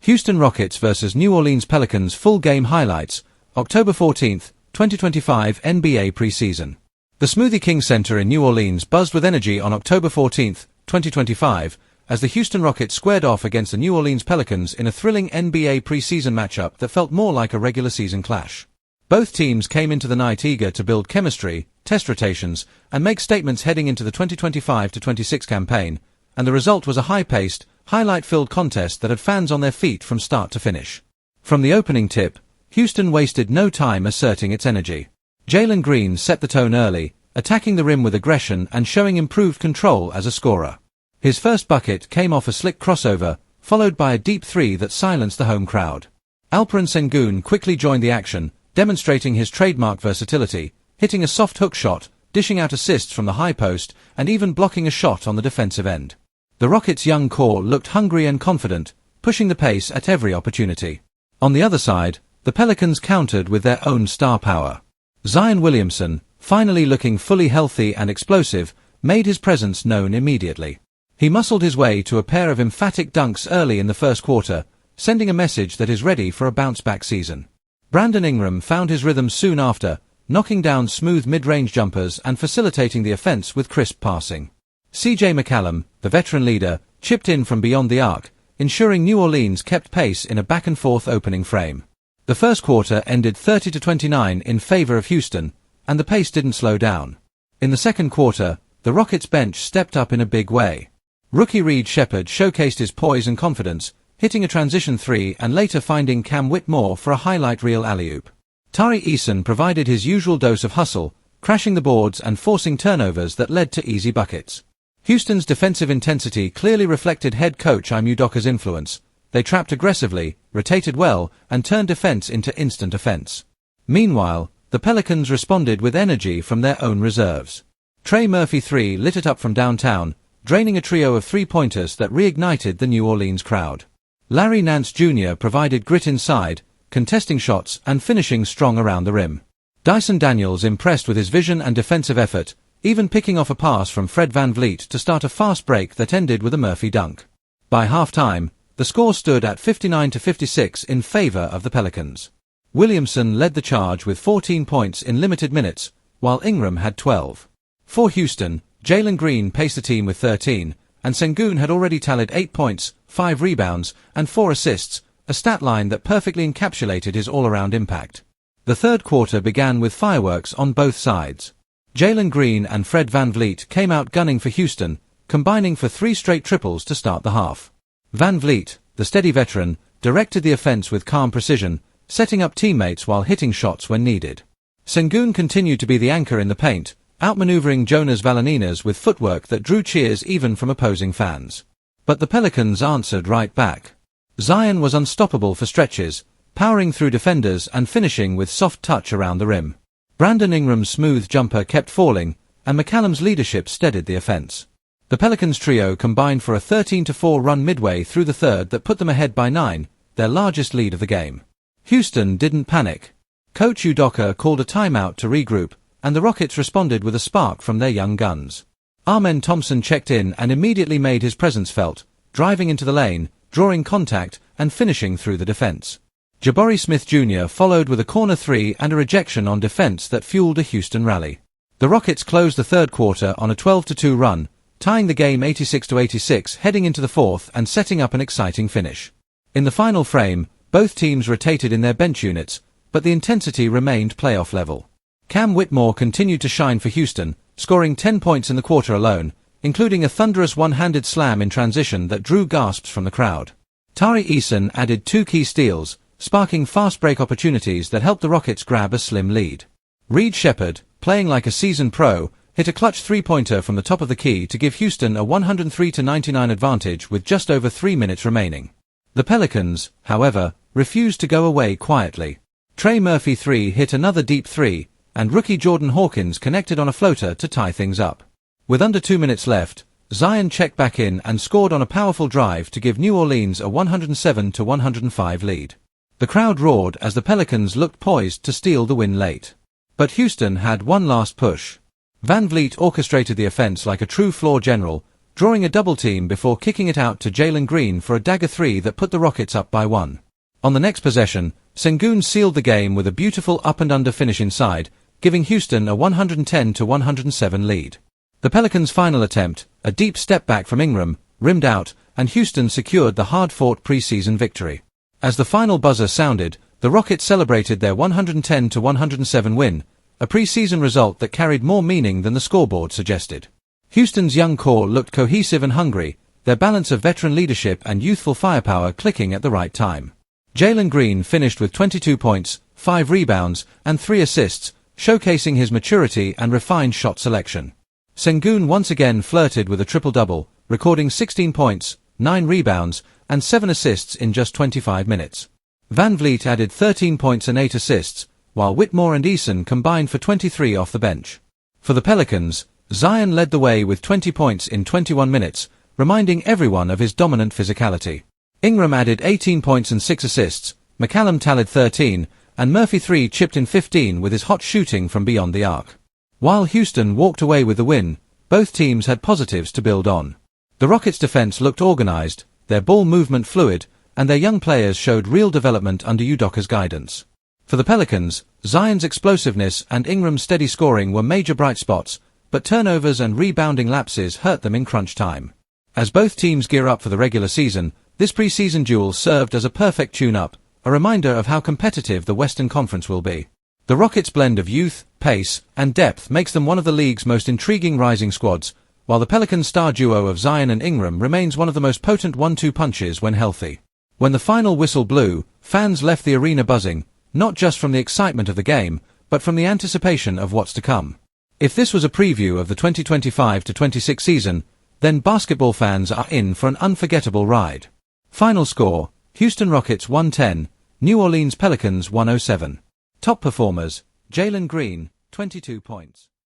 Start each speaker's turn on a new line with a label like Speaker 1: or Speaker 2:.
Speaker 1: Houston Rockets vs New Orleans Pelicans full game highlights, October 14, 2025 NBA Preseason. The Smoothie King Center in New Orleans buzzed with energy on October 14, 2025, as the Houston Rockets squared off against the New Orleans Pelicans in a thrilling NBA preseason matchup that felt more like a regular season clash. Both teams came into the night eager to build chemistry, test rotations, and make statements heading into the 2025-26 campaign, and the result was a high-paced, highlight-filled contest that had fans on their feet from start to finish. From the opening tip, Houston wasted no time asserting its energy. Jalen Green set the tone early, attacking the rim with aggression and showing improved control as a scorer. His first bucket came off a slick crossover, followed by a deep three that silenced the home crowd. Alperen Sengun quickly joined the action, demonstrating his trademark versatility, hitting a soft hook shot, dishing out assists from the high post, and even blocking a shot on the defensive end. The Rockets' young core looked hungry and confident, pushing the pace at every opportunity. On the other side, the Pelicans countered with their own star power. Zion Williamson, finally looking fully healthy and explosive, made his presence known immediately. He muscled his way to a pair of emphatic dunks early in the first quarter, sending a message that is ready for a bounce-back season. Brandon Ingram found his rhythm soon after, knocking down smooth mid-range jumpers and facilitating the offense with crisp passing. C.J. McCollum, the veteran leader, chipped in from beyond the arc, ensuring New Orleans kept pace in a back-and-forth opening frame. The first quarter ended 30-29 in favor of Houston, and the pace didn't slow down. In the second quarter, the Rockets bench stepped up in a big way. Rookie Reed Sheppard showcased his poise and confidence, hitting a transition three and later finding Cam Whitmore for a highlight reel alley-oop. Tari Eason provided his usual dose of hustle, crashing the boards and forcing turnovers that led to easy buckets. Houston's defensive intensity clearly reflected head coach Ime Udoka's influence. They trapped aggressively, rotated well, and turned defense into instant offense. Meanwhile, the Pelicans responded with energy from their own reserves. Trey Murphy III lit it up from downtown, draining a trio of three-pointers that reignited the New Orleans crowd. Larry Nance Jr. provided grit inside, contesting shots and finishing strong around the rim. Dyson Daniels impressed with his vision and defensive effort, even picking off a pass from Fred VanVleet to start a fast break that ended with a Murphy dunk. By halftime, the score stood at 59-56 in favor of the Pelicans. Williamson led the charge with 14 points in limited minutes, while Ingram had 12. For Houston, Jalen Green paced the team with 13, and Sengun had already tallied 8 points, 5 rebounds, and 4 assists, a stat line that perfectly encapsulated his all-around impact. The third quarter began with fireworks on both sides. Jalen Green and Fred VanVleet came out gunning for Houston, combining for 3 straight triples to start the half. VanVleet, the steady veteran, directed the offense with calm precision, setting up teammates while hitting shots when needed. Sengun continued to be the anchor in the paint, outmaneuvering Jonas Valanciunas with footwork that drew cheers even from opposing fans. But the Pelicans answered right back. Zion was unstoppable for stretches, powering through defenders and finishing with soft touch around the rim. Brandon Ingram's smooth jumper kept falling, and McCallum's leadership steadied the offense. The Pelicans trio combined for a 13-4 run midway through the third that put them ahead by 9, their largest lead of the game. Houston didn't panic. Coach Udoka called a timeout to regroup, and the Rockets responded with a spark from their young guns. Amen Thompson checked in and immediately made his presence felt, driving into the lane, drawing contact, and finishing through the defense. Jabari Smith Jr. followed with a corner three and a rejection on defense that fueled a Houston rally. The Rockets closed the third quarter on a 12-2 run, tying the game 86-86 heading into the fourth and setting up an exciting finish. In the final frame, both teams rotated in their bench units, but the intensity remained playoff level. Cam Whitmore continued to shine for Houston, scoring 10 points in the quarter alone, including a thunderous one-handed slam in transition that drew gasps from the crowd. Tari Eason added 2 key steals, sparking fast break opportunities that helped the Rockets grab a slim lead. Reed Sheppard, playing like a seasoned pro, hit a clutch three-pointer from the top of the key to give Houston a 103-99 advantage with just over 3 minutes remaining. The Pelicans, however, refused to go away quietly. Trey Murphy III hit another deep three, and rookie Jordan Hawkins connected on a floater to tie things up. With under 2 minutes left, Zion checked back in and scored on a powerful drive to give New Orleans a 107-105 lead. The crowd roared as the Pelicans looked poised to steal the win late. But Houston had one last push. VanVleet orchestrated the offense like a true floor general, drawing a double team before kicking it out to Jalen Green for a dagger three that put the Rockets up by 1. On the next possession, Sengun sealed the game with a beautiful up and under finish inside, giving Houston a 110-107 lead. The Pelicans' final attempt, a deep step back from Ingram, rimmed out, and Houston secured the hard-fought preseason victory. As the final buzzer sounded, the Rockets celebrated their 110-107 win, a preseason result that carried more meaning than the scoreboard suggested. Houston's young core looked cohesive and hungry, their balance of veteran leadership and youthful firepower clicking at the right time. Jalen Green finished with 22 points, 5 rebounds, and 3 assists, showcasing his maturity and refined shot selection. Sengun once again flirted with a triple-double, recording 16 points, 9 rebounds, and 7 assists in just 25 minutes. Van Vliet added 13 points and 8 assists, while Whitmore and Eason combined for 23 off the bench. For the Pelicans, Zion led the way with 20 points in 21 minutes, reminding everyone of his dominant physicality. Ingram added 18 points and 6 assists, McCallum tallied 13, and Murphy 3 chipped in 15 with his hot shooting from beyond the arc. While Houston walked away with the win, both teams had positives to build on. The Rockets' defense looked organized, their ball movement fluid, and their young players showed real development under Udocker's guidance. For the Pelicans, Zion's explosiveness and Ingram's steady scoring were major bright spots, but turnovers and rebounding lapses hurt them in crunch time. As both teams gear up for the regular season, this preseason duel served as a perfect tune-up, a reminder of how competitive the Western Conference will be. The Rockets' blend of youth, pace, and depth makes them one of the league's most intriguing rising squads, while the Pelicans' star duo of Zion and Ingram remains one of the most potent 1-2 punches when healthy. When the final whistle blew, fans left the arena buzzing, not just from the excitement of the game, but from the anticipation of what's to come. If this was a preview of the 2025-26 season, then basketball fans are in for an unforgettable ride. Final score, Houston Rockets 110, New Orleans Pelicans 107. Top performers, Jalen Green, 22 points.